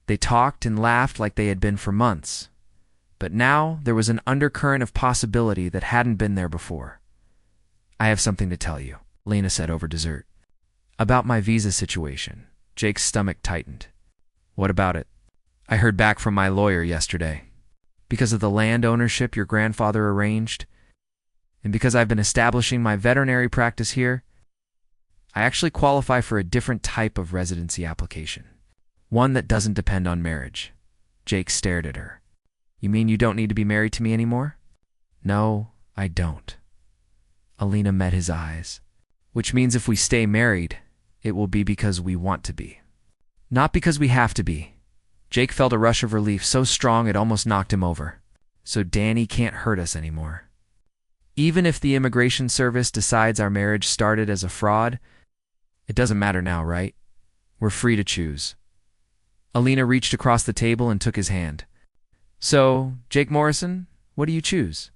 A: They talked and laughed like they had been for months. But now there was an undercurrent of possibility that hadn't been there before. I have something to tell you, Alina said over dessert. About my visa situation. Jake's stomach tightened. What about it? I heard back from my lawyer yesterday. Because of the land ownership your grandfather arranged, and because I've been establishing my veterinary practice here, I actually qualify for a different type of residency application. One that doesn't depend on marriage. Jake stared at her. You mean you don't need to be married to me anymore? No, I don't. Alina met his eyes. Which means if we stay married, it will be because we want to be. Not because we have to be. Jake felt a rush of relief so strong it almost knocked him over. So Danny can't hurt us anymore. Even if the immigration service decides our marriage started as a fraud, it doesn't matter now, right? We're free to choose. Alina reached across the table and took his hand. So, Jake Morrison, what do you choose?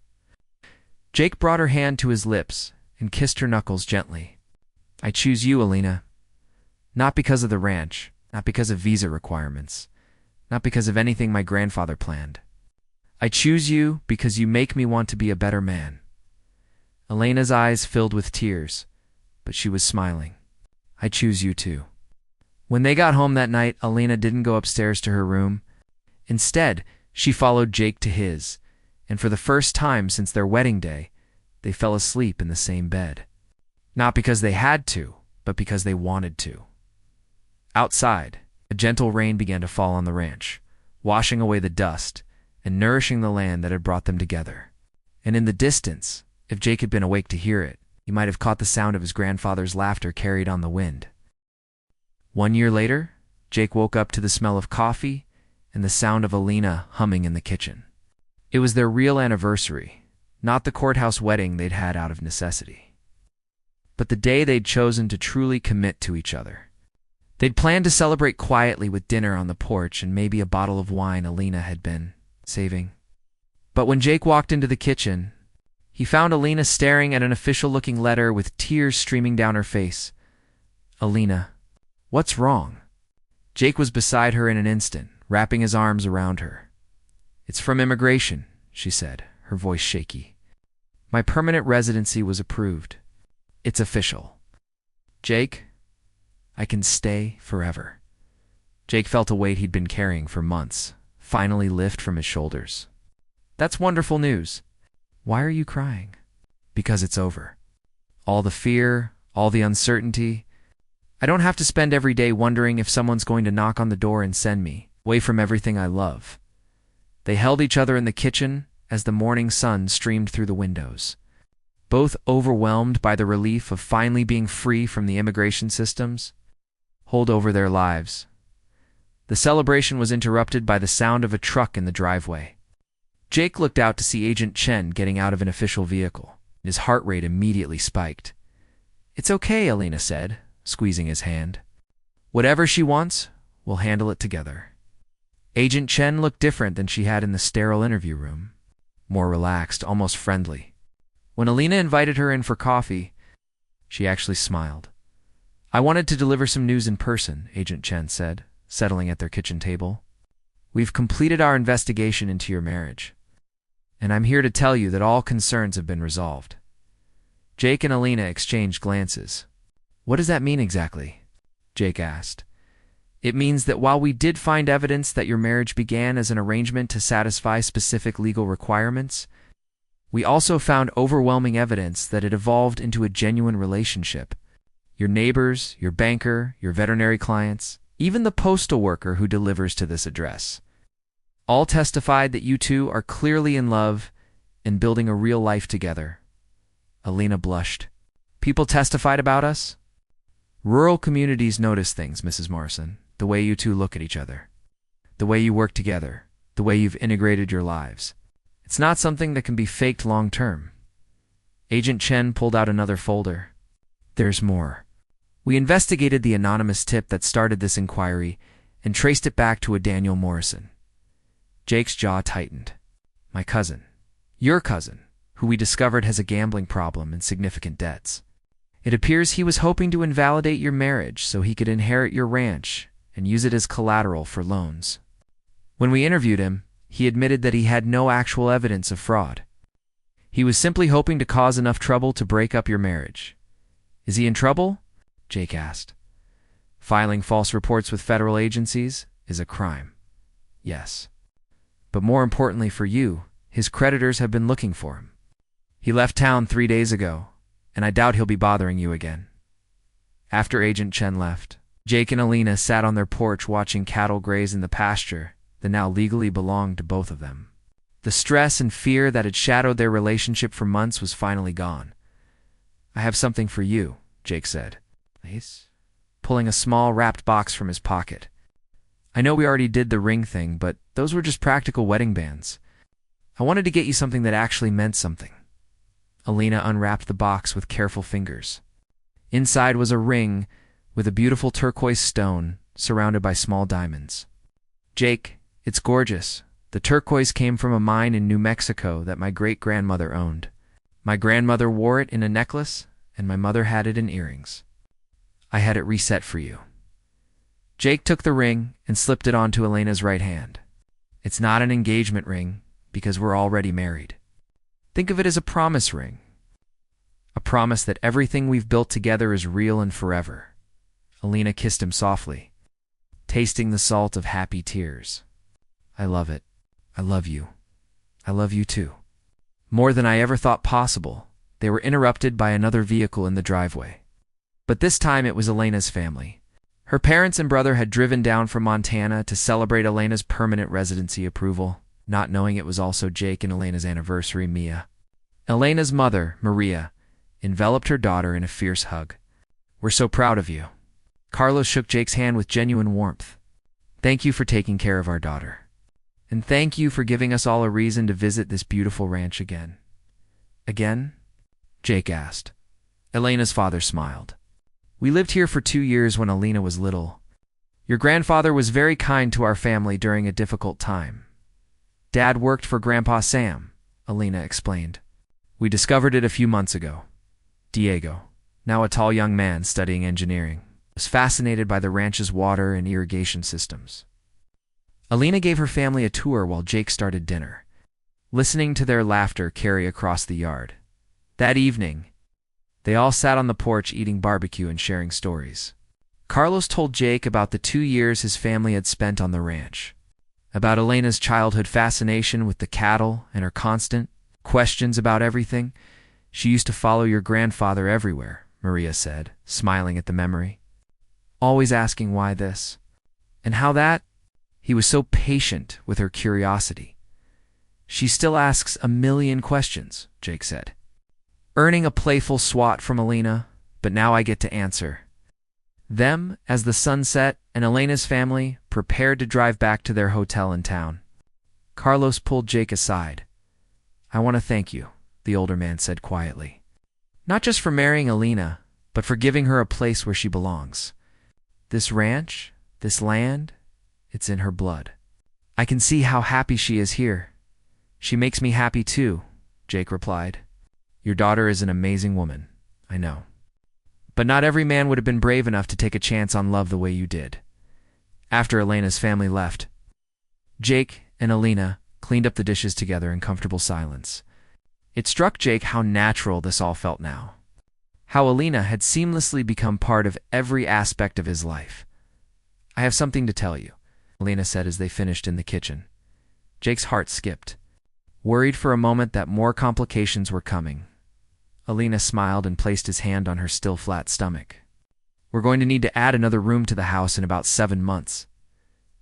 A: Jake brought her hand to his lips and kissed her knuckles gently. I choose you, Alina. Not because of the ranch, not because of visa requirements, not because of anything my grandfather planned. I choose you because you make me want to be a better man. Alina's eyes filled with tears, but she was smiling. I choose you too. When they got home that night, Alina didn't go upstairs to her room. Instead, she followed Jake to his, and for the first time since their wedding day, they fell asleep in the same bed. Not because they had to, but because they wanted to. Outside, a gentle rain began to fall on the ranch, washing away the dust and nourishing the land that had brought them together. And in the distance, if Jake had been awake to hear it, he might have caught the sound of his grandfather's laughter carried on the wind. 1 year later, Jake woke up to the smell of coffee and the sound of Alina humming in the kitchen. It was their real anniversary, not the courthouse wedding they'd had out of necessity, but the day they'd chosen to truly commit to each other. They'd planned to celebrate quietly with dinner on the porch and maybe a bottle of wine Alina had been saving. But when Jake walked into the kitchen, he found Alina staring at an official-looking letter with tears streaming down her face. Alina, what's wrong? Jake was beside her in an instant, wrapping his arms around her. It's from immigration, she said, her voice shaky. My permanent residency was approved. It's official. Jake, I can stay forever. Jake felt a weight he'd been carrying for months finally lift from his shoulders. That's wonderful news. Why are you crying? Because it's over. All the fear, all the uncertainty. I don't have to spend every day wondering if someone's going to knock on the door and send me away from everything I love. They held each other in the kitchen as the morning sun streamed through the windows, both overwhelmed by the relief of finally being free from the immigration systems hold over their lives. The celebration was interrupted by the sound of a truck in the driveway. Jake looked out to see Agent Chen getting out of an official vehicle. His heart rate immediately spiked. It's okay, Alina said, squeezing his hand. Whatever she wants, we'll handle it together. Agent Chen looked different than she had in the sterile interview room. More relaxed, almost friendly. When Alina invited her in for coffee, she actually smiled. I wanted to deliver some news in person, Agent Chen said, settling at their kitchen table. We've completed our investigation into your marriage, and I'm here to tell you that all concerns have been resolved. Jake and Alina exchanged glances. What does that mean exactly? Jake asked. It means that while we did find evidence that your marriage began as an arrangement to satisfy specific legal requirements, we also found overwhelming evidence that it evolved into a genuine relationship. Your neighbors, your banker, your veterinary clients, even the postal worker who delivers to this address, all testified that you two are clearly in love and building a real life together. Alina blushed. People testified about us? Rural communities notice things, Mrs. Morrison. The way you two look at each other. The way you work together. The way you've integrated your lives. It's not something that can be faked long term. Agent Chen pulled out another folder. There's more. We investigated the anonymous tip that started this inquiry and traced it back to a Daniel Morrison. Jake's jaw tightened. My cousin. Your cousin, who we discovered has a gambling problem and significant debts. It appears he was hoping to invalidate your marriage so he could inherit your ranch and use it as collateral for loans. When we interviewed him, he admitted that he had no actual evidence of fraud. He was simply hoping to cause enough trouble to break up your marriage. Is he in trouble? Jake asked. Filing false reports with federal agencies is a crime. Yes. But more importantly for you, his creditors have been looking for him. He left town 3 days ago, and I doubt he'll be bothering you again. After Agent Chen left, Jake and Alina sat on their porch watching cattle graze in the pasture that now legally belonged to both of them. The stress and fear that had shadowed their relationship for months was finally gone. I have something for you, Jake said, pulling a small wrapped box from his pocket. I know we already did the ring thing, but those were just practical wedding bands. I wanted to get you something that actually meant something. Alina unwrapped the box with careful fingers. Inside was a ring with a beautiful turquoise stone surrounded by small diamonds. Jake, it's gorgeous. The turquoise came from a mine in New Mexico that my great-grandmother owned. My grandmother wore it in a necklace, and my mother had it in earrings. I had it reset for you. Jake took the ring and slipped it onto Elena's right hand. It's not an engagement ring, because we're already married. Think of it as a promise ring. A promise that everything we've built together is real and forever. Alina kissed him softly, tasting the salt of happy tears. I love it. I love you. I love you too. More than I ever thought possible, they were interrupted by another vehicle in the driveway. But this time it was Elena's family. Her parents and brother had driven down from Montana to celebrate Elena's permanent residency approval, not knowing it was also Jake and Elena's anniversary, Mia. Elena's mother, Maria, enveloped her daughter in a fierce hug. We're so proud of you. Carlos shook Jake's hand with genuine warmth. Thank you for taking care of our daughter. And thank you for giving us all a reason to visit this beautiful ranch again. Again? Jake asked. Elena's father smiled. We lived here for 2 years when Alina was little. Your grandfather was very kind to our family during a difficult time. Dad worked for Grandpa Sam, Alina explained. We discovered it a few months ago. Diego, now a tall young man studying engineering, was fascinated by the ranch's water and irrigation systems. Alina gave her family a tour while Jake started dinner, listening to their laughter carry across the yard. That evening, they all sat on the porch eating barbecue and sharing stories. Carlos told Jake about the 2 years his family had spent on the ranch, about Elena's childhood fascination with the cattle and her constant questions about everything. She used to follow your grandfather everywhere, Maria said, smiling at the memory. Always asking why this, and how that. He was so patient with her curiosity. She still asks a million questions, Jake said, earning a playful swat from Alina, but now I get to answer them as the sun set and Elena's family prepared to drive back to their hotel in town. Carlos pulled Jake aside. I want to thank you, the older man said quietly. Not just for marrying Alina, but for giving her a place where she belongs. This ranch, this land, it's in her blood. I can see how happy she is here. She makes me happy too, Jake replied. Your daughter is an amazing woman, I know. But not every man would have been brave enough to take a chance on love the way you did. After Elena's family left, Jake and Alina cleaned up the dishes together in comfortable silence. It struck Jake how natural this all felt now. How Alina had seamlessly become part of every aspect of his life. I have something to tell you, Alina said as they finished in the kitchen. Jake's heart skipped, worried for a moment that more complications were coming. Alina smiled and placed his hand on her still flat stomach. We're going to need to add another room to the house in about 7 months.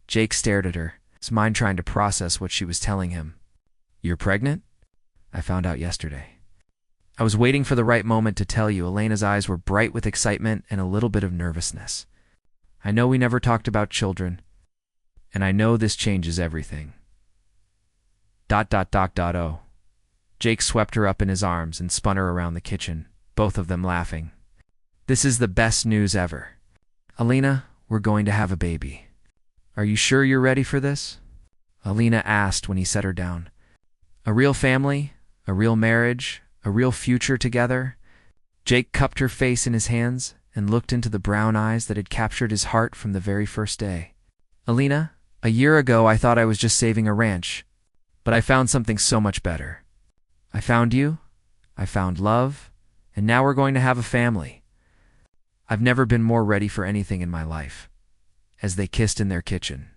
A: Jake stared at her, his mind trying to process what she was telling him. You're pregnant? I found out yesterday. I was waiting for the right moment to tell you. Elena's eyes were bright with excitement and a little bit of nervousness. I know we never talked about children, and I know this changes everything. ... Oh. Jake swept her up in his arms and spun her around the kitchen, both of them laughing. This is the best news ever. Elena, we're going to have a baby. Are you sure you're ready for this? Elena asked when he set her down. A real family, a real marriage, a real future together. Jake cupped her face in his hands and looked into the brown eyes that had captured his heart from the very first day. Elena, a year ago I thought I was just saving a ranch, but I found something so much better. I found you, I found love, and now we're going to have a family. I've never been more ready for anything in my life. As they kissed in their kitchen,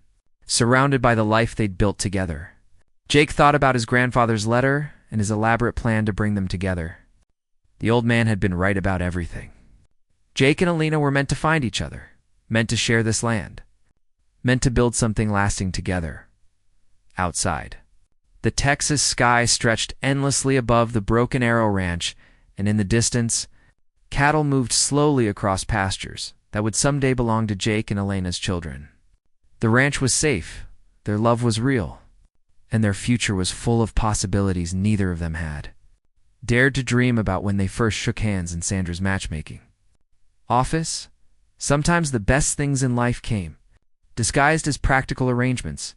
A: surrounded by the life they'd built together, Jake thought about his grandfather's letter and his elaborate plan to bring them together. The old man had been right about everything. Jake and Elena were meant to find each other, meant to share this land, meant to build something lasting together. Outside, the Texas sky stretched endlessly above the Broken Arrow Ranch, and in the distance, cattle moved slowly across pastures that would someday belong to Jake and Elena's children. The ranch was safe, their love was real, and their future was full of possibilities neither of them had dared to dream about when they first shook hands in Sandra's matchmaking office. Sometimes the best things in life came disguised as practical arrangements.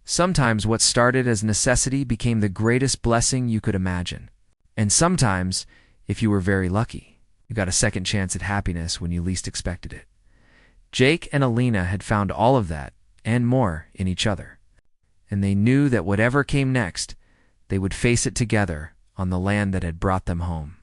A: Sometimes what started as necessity became the greatest blessing you could imagine. And sometimes, if you were very lucky, you got a second chance at happiness when you least expected it. Jake and Elena had found all of that and more in each other, and they knew that whatever came next, they would face it together on the land that had brought them home.